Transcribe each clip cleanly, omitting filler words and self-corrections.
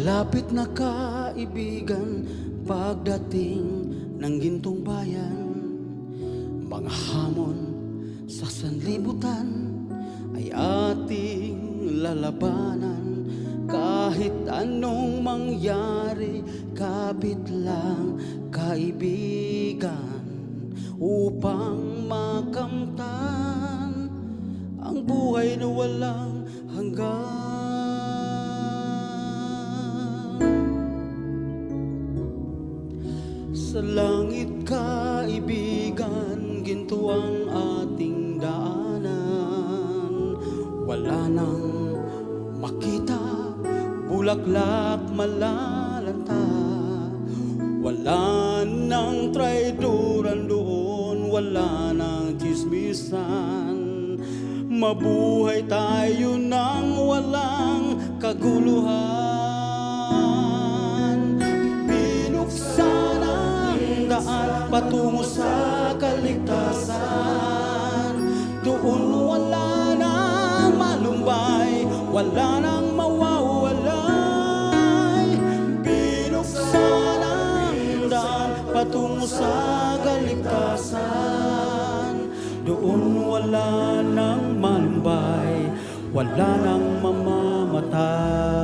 Malapit na kaibigan, pagdating ng gintong bayan, mga hamon sa sanlibutan ay ating lalabanan. Kahit anong mangyari, kapit lang kaibigan, upang makamtan ang buhay na walang hanggan. Sa langit kaibigan, ginto ang ating daanan. Wala nang makita, bulaklak malalanta. Wala nang traidoran doon, wala nang chismisan. Mabuhay tayo nang walang kaguluhan. Binuksan ang daan patungo sa kaligtasan. Doon wala nang malumbay, wala nang mawawalay. Binuksan ang daan patungo sa kaligtasan. Doon wala nang malumbay, wala nang mamamatay.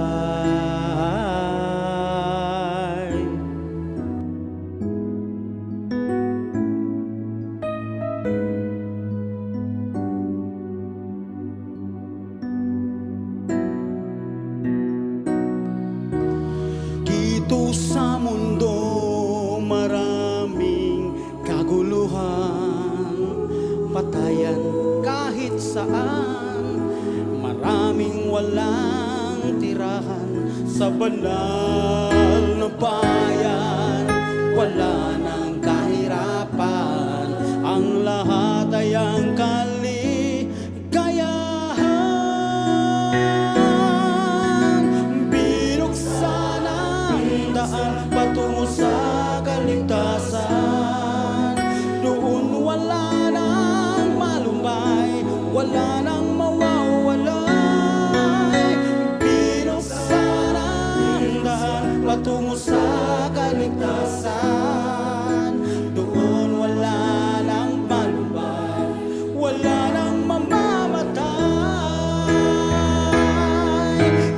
Dito sa mundo maraming kaguluhan, patayan kahit saan, maraming walang tirahan. Sa banal na bayan, wala nang kahirapan, ang lahat ay ang kaligayahan. Binuksan ang daan patungo sa kaligtasan. Doon wala nang malumbay, wala nang mawawalay. Binuksan ang daan patungo sa kaligtasan. Doon wala nang malumbay, wala nang mamamatay.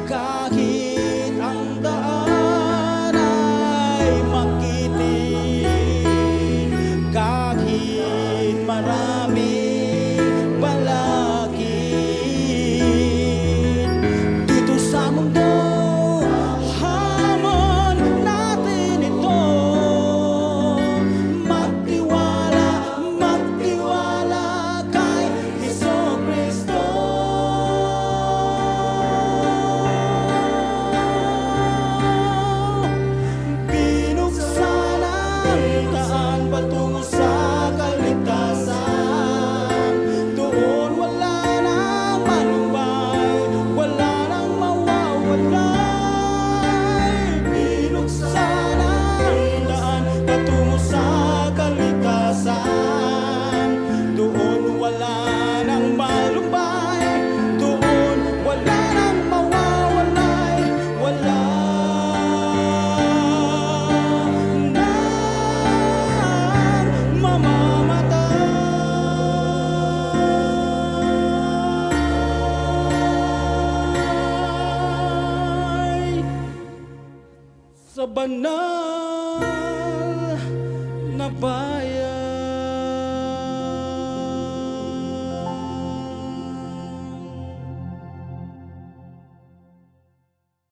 Kahit ang daan ay makitin, kahit maraming balakid, dito sa mundo hamon natin ito. Magtiwala, magtiwala kay Jesucristo. Binuksan ang daan patungo sa kaligtasan. Doon wala nang malumbay, wala nang mawawalay. Binuksan ang daan patungo sa kaligtasan. Doon wala nang malumbay, doon wala nang mawawalay, wala nang mamamatay. Sa banal na bayan,